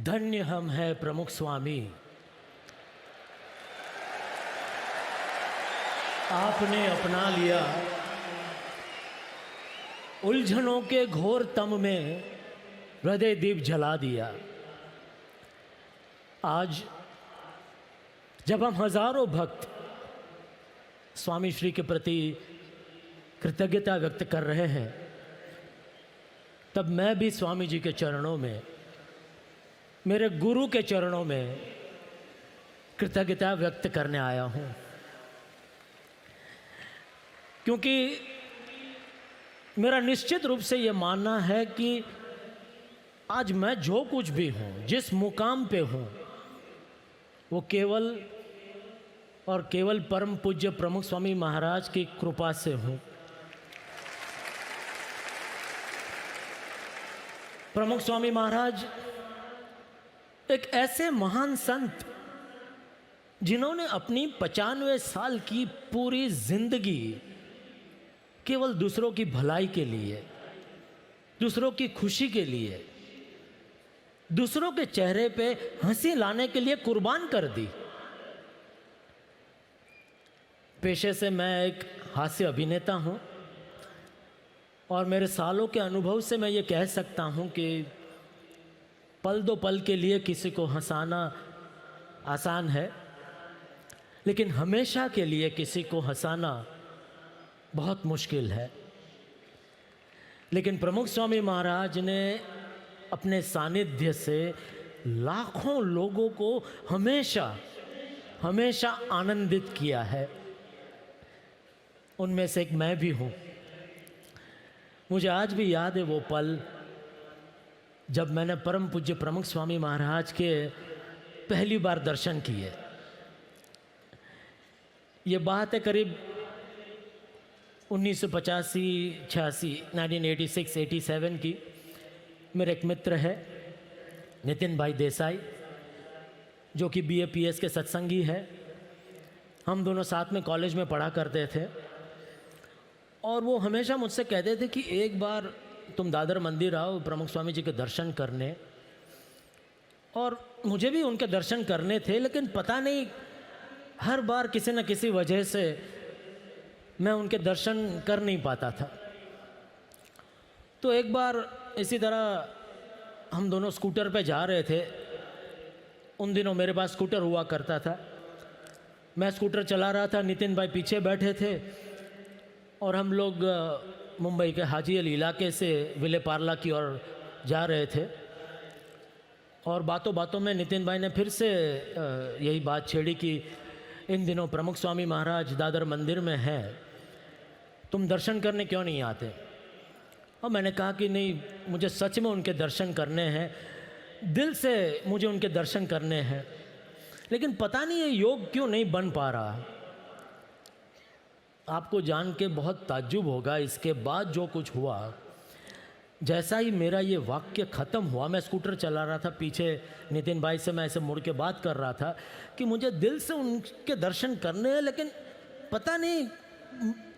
धन्य हम है प्रमुख स्वामी, आपने अपना लिया उलझनों के घोर तम में हृदय दीप जला दिया। आज जब हम हजारों भक्त स्वामी श्री के प्रति कृतज्ञता व्यक्त कर रहे हैं, तब मैं भी स्वामी जी के चरणों में, मेरे गुरु के चरणों में कृतज्ञता व्यक्त करने आया हूँ। क्योंकि मेरा निश्चित रूप से ये मानना है कि आज मैं जो कुछ भी हूँ, जिस मुकाम पे हूँ, वो केवल और केवल परम पूज्य प्रमुख स्वामी महाराज की कृपा से हूँ। प्रमुख स्वामी महाराज एक ऐसे महान संत जिन्होंने अपनी 95 साल की पूरी जिंदगी केवल दूसरों की भलाई के लिए, दूसरों की खुशी के लिए, दूसरों के चेहरे पे हंसी लाने के लिए कुर्बान कर दी। पेशे से मैं एक हास्य अभिनेता हूँ और मेरे सालों के अनुभव से मैं ये कह सकता हूँ कि पल दो पल के लिए किसी को हंसाना आसान है, लेकिन हमेशा के लिए किसी को हंसाना बहुत मुश्किल है। लेकिन प्रमुख स्वामी महाराज ने अपने सानिध्य से लाखों लोगों को हमेशा हमेशा आनंदित किया है। उनमें से एक मैं भी हूँ। मुझे आज भी याद है वो पल जब मैंने परम पूज्य प्रमुख स्वामी महाराज के पहली बार दर्शन किए। ये बात है करीब 1985-86 1986-87 की। मेरे एक मित्र है नितिन भाई देसाई, जो कि BA-PS के सत्संगी है। हम दोनों साथ में कॉलेज में पढ़ा करते थे और वो हमेशा मुझसे कहते थे कि एक बार तुम दादर मंदिर आओ प्रमुख स्वामी जी के दर्शन करने। और मुझे भी उनके दर्शन करने थे, लेकिन पता नहीं हर बार किसी न किसी वजह से मैं उनके दर्शन कर नहीं पाता था। तो एक बार इसी तरह हम दोनों स्कूटर पे जा रहे थे। उन दिनों मेरे पास स्कूटर हुआ करता था। मैं स्कूटर चला रहा था, नितिन भाई पीछे बैठे थे और हम लोग मुंबई के हाजी अली इलाके से विले पार्ला की ओर जा रहे थे। और बातों बातों में नितिन भाई ने फिर से यही बात छेड़ी कि इन दिनों प्रमुख स्वामी महाराज दादर मंदिर में हैं, तुम दर्शन करने क्यों नहीं आते? और मैंने कहा कि नहीं, मुझे सच में उनके दर्शन करने हैं, दिल से मुझे उनके दर्शन करने हैं, लेकिन पता नहीं ये योग क्यों नहीं बन पा रहा। आपको जान के बहुत ताज्जुब होगा, इसके बाद जो कुछ हुआ, जैसा ही मेरा ये वाक्य ख़त्म हुआ, मैं स्कूटर चला रहा था, पीछे नितिन भाई से मैं ऐसे मुड़ के बात कर रहा था कि मुझे दिल से उनके दर्शन करने हैं, लेकिन पता नहीं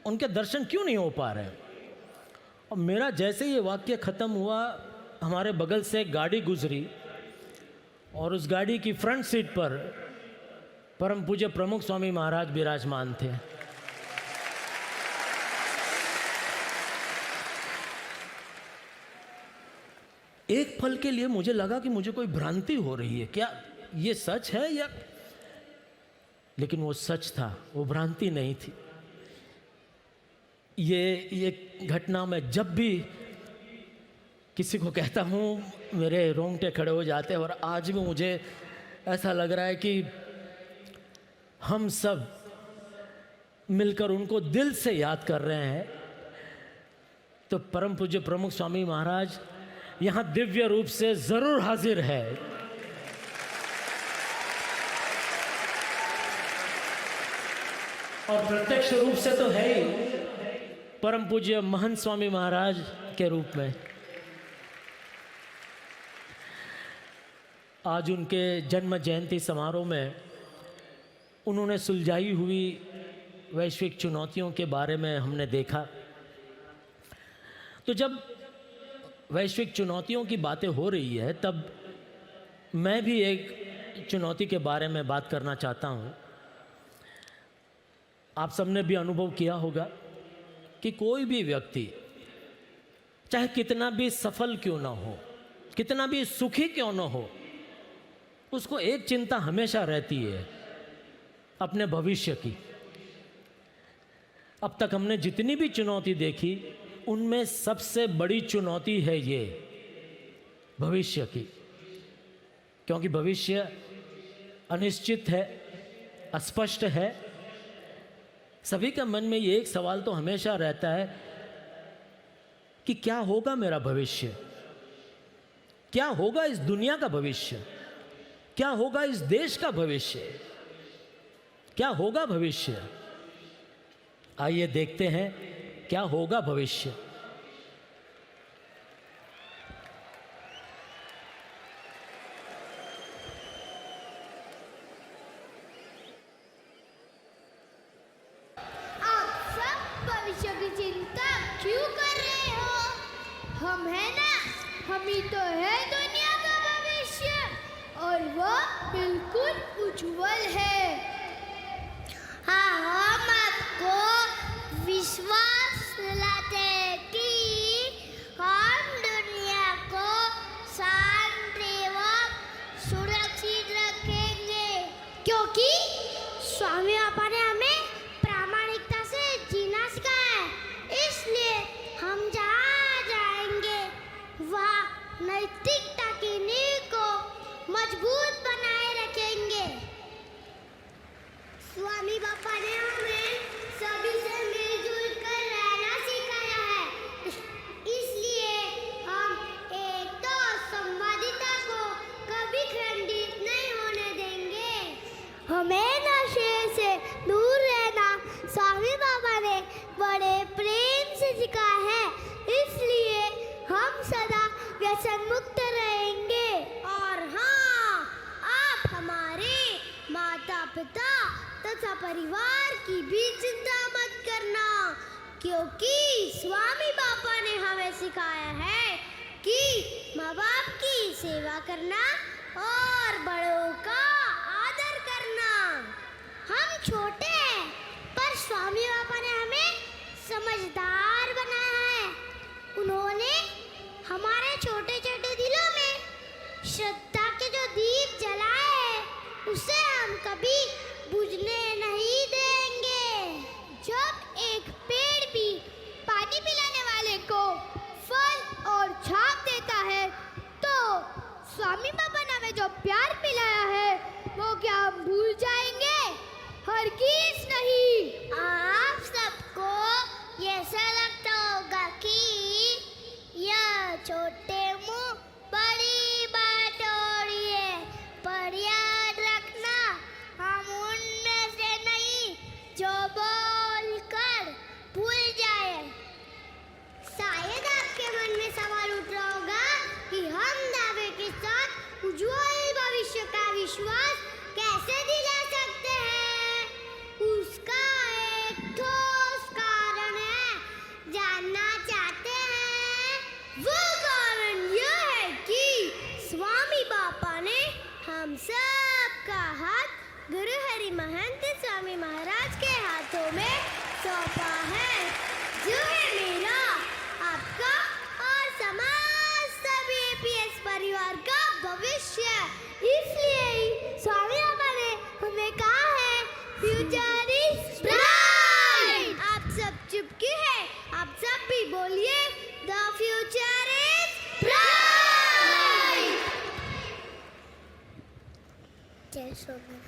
उनके दर्शन क्यों नहीं हो पा रहे। और मेरा जैसे ही ये वाक्य ख़त्म हुआ, हमारे बगल से एक गाड़ी गुजरी और उस गाड़ी की फ्रंट सीट पर परम पूज्य प्रमुख स्वामी महाराज विराजमान थे। एक पल के लिए मुझे लगा कि मुझे कोई भ्रांति हो रही है, क्या ये सच है या, लेकिन वो सच था, वो भ्रांति नहीं थी। ये घटना मैं जब भी किसी को कहता हूँ मेरे रोंगटे खड़े हो जाते हैं। और आज भी मुझे ऐसा लग रहा है कि हम सब मिलकर उनको दिल से याद कर रहे हैं। तो परम पूज्य प्रमुख स्वामी महाराज यहाँ दिव्य रूप से जरूर हाजिर है। और प्रत्यक्ष रूप से तो है ही, परम पूज्य महंत स्वामी महाराज के रूप में। आज उनके जन्म जयंती समारोह में उन्होंने सुलझाई हुई वैश्विक चुनौतियों के बारे में हमने देखा। तो जब वैश्विक चुनौतियों की बातें हो रही है, तब मैं भी एक चुनौती के बारे में बात करना चाहता हूँ। आप सबने भी अनुभव किया होगा कि कोई भी व्यक्ति चाहे कितना भी सफल क्यों ना हो, कितना भी सुखी क्यों ना हो, उसको एक चिंता हमेशा रहती है, अपने भविष्य की। अब तक हमने जितनी भी चुनौती देखी, उनमें सबसे बड़ी चुनौती है ये भविष्य की, क्योंकि भविष्य अनिश्चित है, अस्पष्ट है। सभी के मन में ये एक सवाल तो हमेशा रहता है कि क्या होगा मेरा भविष्य, क्या होगा इस दुनिया का भविष्य, क्या होगा इस देश का भविष्य, क्या होगा भविष्य। आइए देखते हैं क्या होगा भविष्य। भविष्य की चिंता क्यों कर रहे हो? हम है ना, हम ही तो है दुनिया का भविष्य, और वो बिल्कुल उज्जवल है। हाँ, हम आपको विश्वास दिलाते हैं कि हम दुनिया को शांत एवं सुरक्षित रखेंगे, क्योंकि स्वामी बाबा ने हमें प्रामाणिकता से जीना सिखाया है। इसलिए हम जहाँ जाएंगे वहाँ नैतिकता की नींव को मजबूत बनाए रखेंगे। स्वामी बाबा ने हमें सभी से मिलजुल कर रहना सिखाया है। इसलिए हम एकता और संवादिता को कभी खंडित नहीं होने देंगे। हमें नशे से दूर रहना स्वामी बाबा ने बड़े प्रेम से सिखाया है। इसलिए हम सदा व्यसन मुक्त रहेंगे। और हाँ, आप हमारे माता पिता तथा परिवार की भी चिंता मत करना, क्योंकि स्वामी बाबा ने हमें सिखाया है कि माँ बाप की सेवा करना और बड़ों का आदर करना। हम छोटे हैं, पर स्वामी बाबा ने हमें समझदार बनाया है। उन्होंने हमारे छोटे छोटे दिलों में श्रद्धा के जो दीप जलाए हैं, उसे हम कभी बुझने नहीं देंगे। जब एक पेड़ भी पानी पिलाने वाले को फल और छाप देता है, तो स्वामी बाबा ने हमें जो प्यार पिलाया है, वो क्या हम भूल जाएंगे? हरगिज़ नहीं। आप सबको ये ऐसा लगता होगा कि यह छोटे मुंह बड़ी बात हो रही है, पर याद रखना, हम उनमें से नहीं जो बोलकर भूल जाए। शायद आपके मन में सवाल उठ रहा होगा कि हम दावे के साथ उज्जवल भविष्य का विश्वास कैसे दिला सकते हैं। उसका एक ठोस कारण है, जानना चाहते हैं? वो कारण यह है कि स्वामी बाबा ने हम सब का हाथ गुरु हरि महंत स्वामी महाराज के हाथों में सौंपा है, जो है मेरा, आपका और समाज सभी APS परिवार का भविष्य। इसलिए ही स्वामी बाबा ने हमें कहा है, फ्यूचर इज ब्राइट। आप सब चुपके हैं, आप सब भी बोलिए, द फ्यूचर इज ब्राइट। जय स्वामी।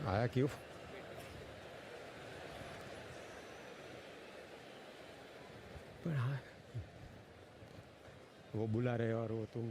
आया क्यों? पर हाँ, वो बुला रहे और वो तुम